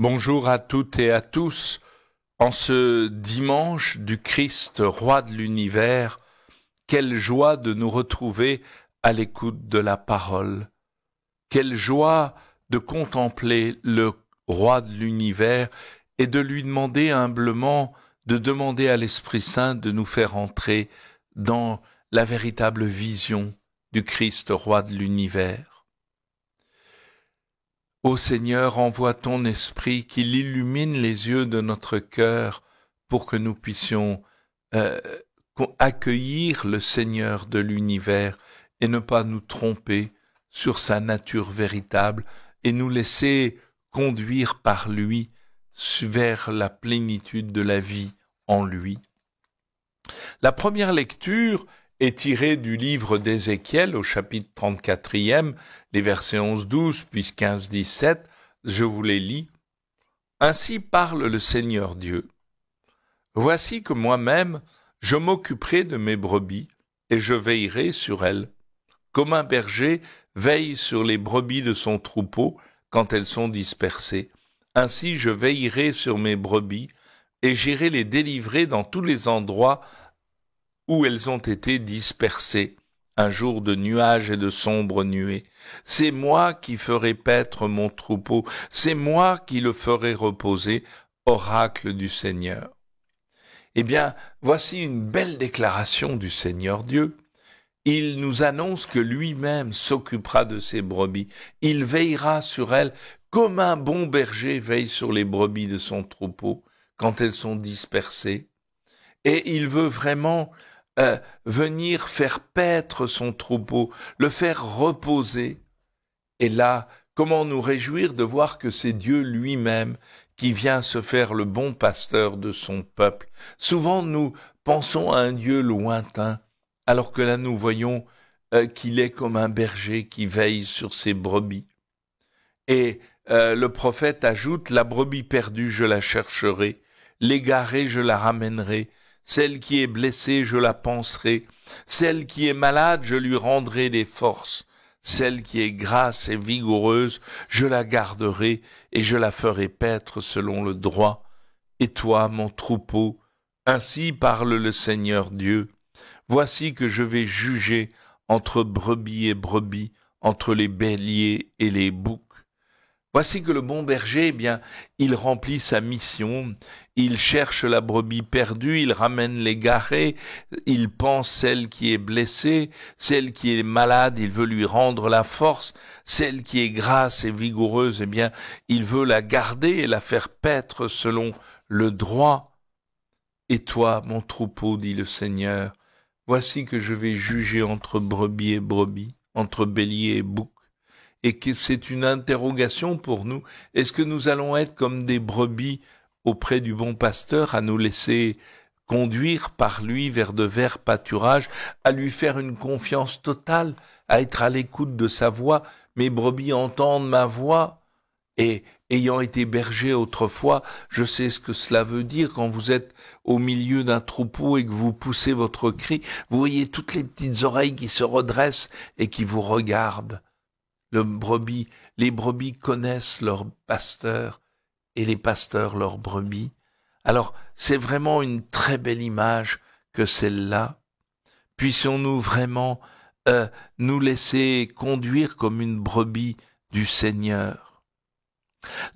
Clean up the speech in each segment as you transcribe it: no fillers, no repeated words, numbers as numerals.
Bonjour à toutes et à tous. En ce dimanche du Christ, roi de l'univers, quelle joie de nous retrouver à l'écoute de la parole. Quelle joie de contempler le roi de l'univers et de lui demander humblement, de demander à l'Esprit Saint de nous faire entrer dans la véritable vision du Christ, roi de l'univers. Ô Seigneur, envoie ton esprit qu'il illumine les yeux de notre cœur pour que nous puissions accueillir le Seigneur de l'univers et ne pas nous tromper sur sa nature véritable et nous laisser conduire par lui vers la plénitude de la vie en lui. La première lecture est tirée du livre d'Ézéchiel au chapitre 34e, les versets 11-12 puis 15-17, je vous les lis. Ainsi parle le Seigneur Dieu. Voici que moi-même, je m'occuperai de mes brebis et je veillerai sur elles, comme un berger veille sur les brebis de son troupeau quand elles sont dispersées. Ainsi je veillerai sur mes brebis et j'irai les délivrer dans tous les endroits où elles ont été dispersées, un jour de nuages et de sombres nuées. C'est moi qui ferai paître mon troupeau, c'est moi qui le ferai reposer, oracle du Seigneur. Eh bien, voici une belle déclaration du Seigneur Dieu. Il nous annonce que lui-même s'occupera de ses brebis. Il veillera sur elles comme un bon berger veille sur les brebis de son troupeau quand elles sont dispersées. Et il veut vraiment venir faire paître son troupeau, le faire reposer. Et là, comment nous réjouir de voir que c'est Dieu lui-même qui vient se faire le bon pasteur de son peuple. Souvent, nous pensons à un Dieu lointain, alors que là, nous voyons qu'il est comme un berger qui veille sur ses brebis. Et le prophète ajoute, « La brebis perdue, je la chercherai, l'égarée, je la ramènerai, celle qui est blessée, je la panserai, celle qui est malade, je lui rendrai des forces, celle qui est grasse et vigoureuse, je la garderai et je la ferai paître selon le droit. Et toi, mon troupeau, ainsi parle le Seigneur Dieu, voici que je vais juger entre brebis et brebis, entre les béliers et les boucs. Voici que le bon berger, eh bien, il remplit sa mission, il cherche la brebis perdue, il ramène l'égarée, il pense celle qui est blessée, celle qui est malade, il veut lui rendre la force, celle qui est grasse et vigoureuse, eh bien, il veut la garder et la faire paître selon le droit. Et toi, mon troupeau, dit le Seigneur, voici que je vais juger entre brebis et brebis, entre béliers et boucs. Et que c'est une interrogation pour nous. Est-ce que nous allons être comme des brebis auprès du bon pasteur, à nous laisser conduire par lui vers de verts pâturages, à lui faire une confiance totale, à être à l'écoute de sa voix? Mes brebis entendent ma voix. Et ayant été berger autrefois, je sais ce que cela veut dire quand vous êtes au milieu d'un troupeau et que vous poussez votre cri. Vous voyez toutes les petites oreilles qui se redressent et qui vous regardent. Les brebis connaissent leur pasteur et les pasteurs leurs brebis. Alors, c'est vraiment une très belle image que celle-là. Puissions-nous vraiment nous laisser conduire comme une brebis du Seigneur.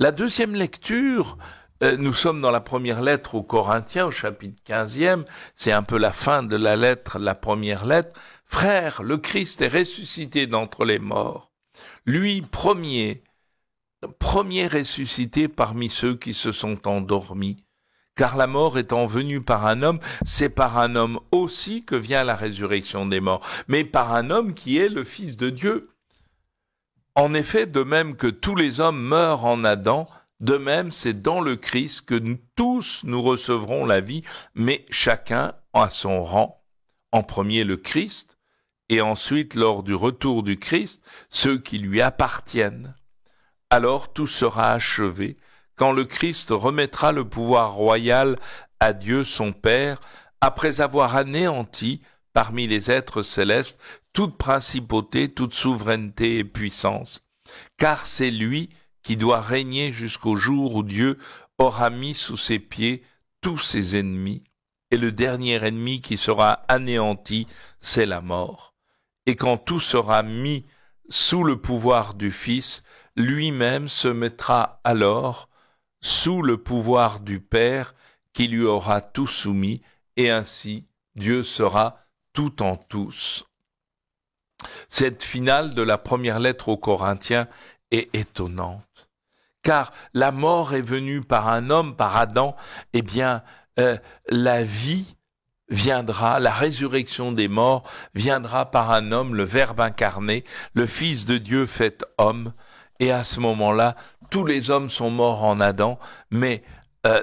La deuxième lecture, nous sommes dans la première lettre aux Corinthiens, au chapitre 15e, c'est un peu la fin de la lettre, la première lettre. « Frères, le Christ est ressuscité d'entre les morts. Lui, premier ressuscité parmi ceux qui se sont endormis. Car la mort étant venue par un homme, c'est par un homme aussi que vient la résurrection des morts, mais par un homme qui est le Fils de Dieu. En effet, de même que tous les hommes meurent en Adam, de même c'est dans le Christ que nous tous nous recevrons la vie, mais chacun à son rang. En premier le Christ, et ensuite, lors du retour du Christ, ceux qui lui appartiennent. Alors tout sera achevé, quand le Christ remettra le pouvoir royal à Dieu son Père, après avoir anéanti, parmi les êtres célestes, toute principauté, toute souveraineté et puissance. Car c'est lui qui doit régner jusqu'au jour où Dieu aura mis sous ses pieds tous ses ennemis. Et le dernier ennemi qui sera anéanti, c'est la mort. Et quand tout sera mis sous le pouvoir du Fils, lui-même se mettra alors sous le pouvoir du Père qui lui aura tout soumis, et ainsi Dieu sera tout en tous. Cette finale de la première lettre aux Corinthiens est étonnante, car la mort est venue par un homme, par Adam, eh bien, la vie viendra, la résurrection des morts viendra par un homme, le Verbe incarné, le Fils de Dieu fait homme, et à ce moment-là, tous les hommes sont morts en Adam, mais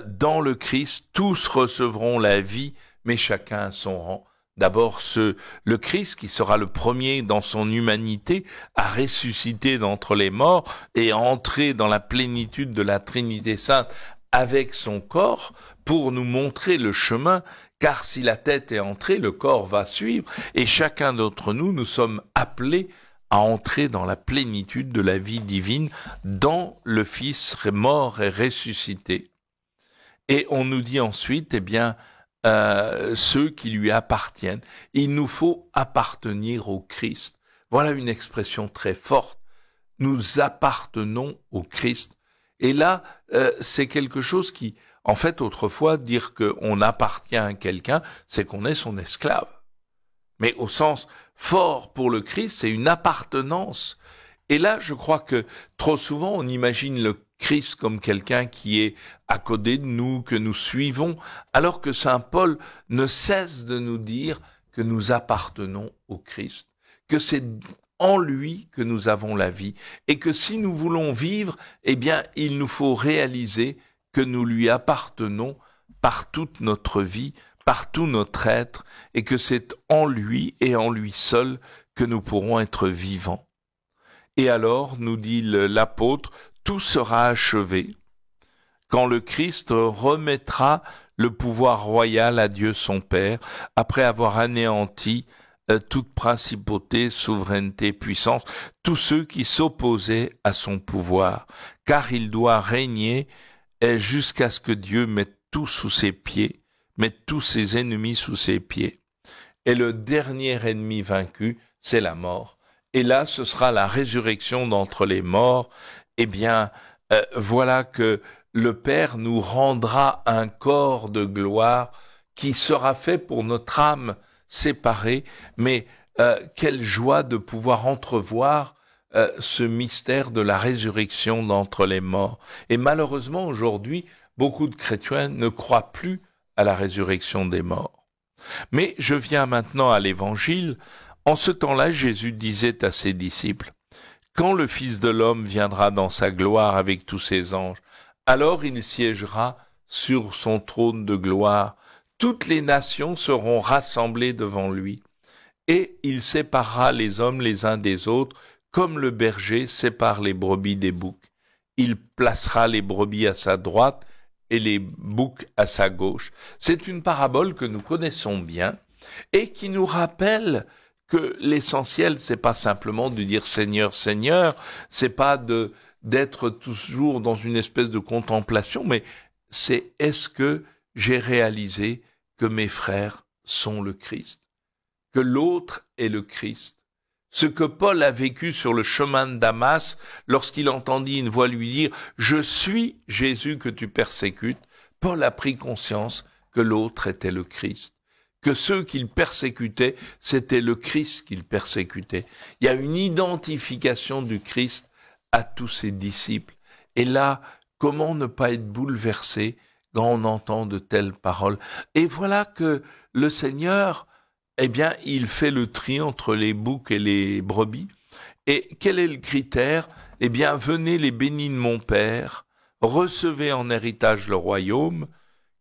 dans le Christ, tous recevront la vie, mais chacun à son rang. D'abord, le Christ, qui sera le premier dans son humanité, à ressusciter d'entre les morts et à entrer dans la plénitude de la Trinité Sainte avec son corps, pour nous montrer le chemin, car si la tête est entrée, le corps va suivre, et chacun d'entre nous, nous sommes appelés à entrer dans la plénitude de la vie divine, dans le Fils mort et ressuscité. Et on nous dit ensuite, eh bien, ceux qui lui appartiennent. Il nous faut appartenir au Christ. Voilà une expression très forte. Nous appartenons au Christ. Et là, c'est quelque chose qui, en fait, autrefois, dire qu'on appartient à quelqu'un, c'est qu'on est son esclave. Mais au sens fort pour le Christ, c'est une appartenance. Et là, je crois que trop souvent, on imagine le Christ comme quelqu'un qui est à côté de nous, que nous suivons, alors que saint Paul ne cesse de nous dire que nous appartenons au Christ, que c'est en lui que nous avons la vie, et que si nous voulons vivre, eh bien, il nous faut réaliser que nous lui appartenons par toute notre vie, par tout notre être, et que c'est en lui et en lui seul que nous pourrons être vivants. Et alors, nous dit l'apôtre, tout sera achevé quand le Christ remettra le pouvoir royal à Dieu son Père, après avoir anéanti toute principauté, souveraineté, puissance, tous ceux qui s'opposaient à son pouvoir, car il doit régner jusqu'à ce que Dieu mette tout sous ses pieds, mette tous ses ennemis sous ses pieds. Et le dernier ennemi vaincu, c'est la mort. Et là, ce sera la résurrection d'entre les morts. Eh bien, voilà que le Père nous rendra un corps de gloire qui sera fait pour notre âme séparée, mais quelle joie de pouvoir entrevoir ce mystère de la résurrection d'entre les morts. Et malheureusement, aujourd'hui, beaucoup de chrétiens ne croient plus à la résurrection des morts. Mais je viens maintenant à l'Évangile. En ce temps-là, Jésus disait à ses disciples, « Quand le Fils de l'homme viendra dans sa gloire avec tous ses anges, alors il siégera sur son trône de gloire. Toutes les nations seront rassemblées devant lui, et il séparera les hommes les uns des autres, comme le berger sépare les brebis des boucs. Il placera les brebis à sa droite et les boucs à sa gauche. » C'est une parabole que nous connaissons bien et qui nous rappelle que l'essentiel, c'est pas simplement de dire Seigneur, Seigneur, c'est pas d'être toujours dans une espèce de contemplation, mais c'est est-ce que j'ai réalisé que mes frères sont le Christ, que l'autre est le Christ. Ce que Paul a vécu sur le chemin de Damas, lorsqu'il entendit une voix lui dire « Je suis Jésus que tu persécutes », Paul a pris conscience que l'autre était le Christ, que ceux qu'il persécutait, c'était le Christ qu'il persécutait. Il y a une identification du Christ à tous ses disciples. Et là, comment ne pas être bouleversé quand on entend de telles paroles? Et voilà que le Seigneur, eh bien, il fait le tri entre les boucs et les brebis. Et quel est le critère? Eh bien, venez les bénis de mon Père, recevez en héritage le royaume,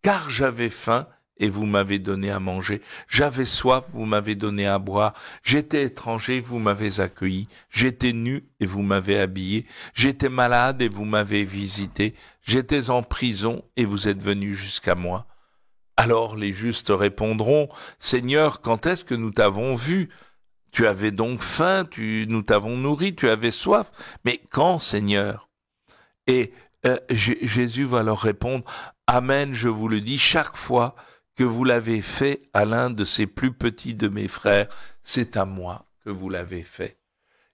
car j'avais faim et vous m'avez donné à manger, j'avais soif, vous m'avez donné à boire, j'étais étranger, vous m'avez accueilli, j'étais nu et vous m'avez habillé, j'étais malade et vous m'avez visité, j'étais en prison et vous êtes venus jusqu'à moi. Alors les justes répondront, Seigneur, quand est-ce que nous t'avons vu? Tu avais donc faim, nous t'avons nourri, tu avais soif, mais quand, Seigneur? Et Jésus va leur répondre, « Amen, je vous le dis, chaque fois que vous l'avez fait à l'un de ces plus petits de mes frères, c'est à moi que vous l'avez fait. »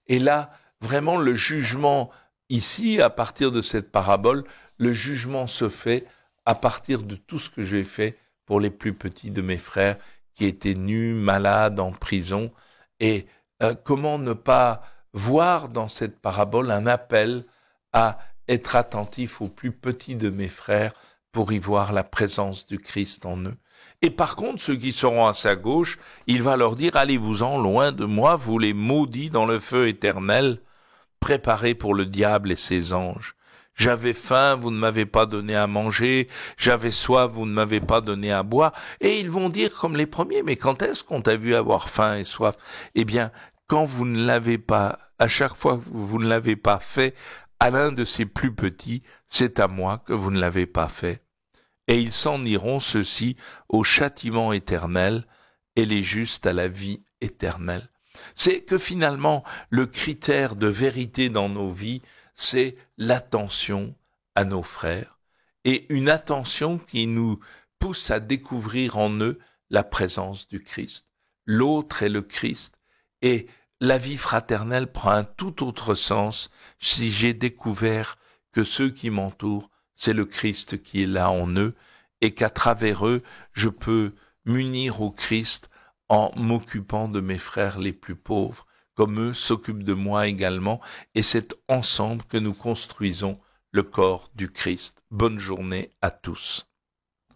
Et là, vraiment, le jugement, ici, à partir de cette parabole, le jugement se fait à partir de tout ce que j'ai fait pour les plus petits de mes frères qui étaient nus, malades, en prison. Et comment ne pas voir dans cette parabole un appel à être attentif aux plus petits de mes frères pour y voir la présence du Christ en eux. Et par contre, ceux qui seront à sa gauche, il va leur dire, allez-vous-en loin de moi, vous les maudits dans le feu éternel, préparés pour le diable et ses anges. J'avais faim, vous ne m'avez pas donné à manger, j'avais soif, vous ne m'avez pas donné à boire. Et ils vont dire comme les premiers, mais quand est-ce qu'on t'a vu avoir faim et soif? Eh bien, quand vous ne l'avez pas, à chaque fois que vous ne l'avez pas fait à l'un de ces plus petits, c'est à moi que vous ne l'avez pas fait. Et ils s'en iront, ceux-ci, au châtiment éternel, et les justes à la vie éternelle. C'est que finalement, le critère de vérité dans nos vies, c'est l'attention à nos frères, et une attention qui nous pousse à découvrir en eux la présence du Christ. L'autre est le Christ, et la vie fraternelle prend un tout autre sens si j'ai découvert que ceux qui m'entourent, c'est le Christ qui est là en eux, et qu'à travers eux, je peux m'unir au Christ en m'occupant de mes frères les plus pauvres, comme eux s'occupent de moi également, et c'est ensemble que nous construisons le corps du Christ. Bonne journée à tous.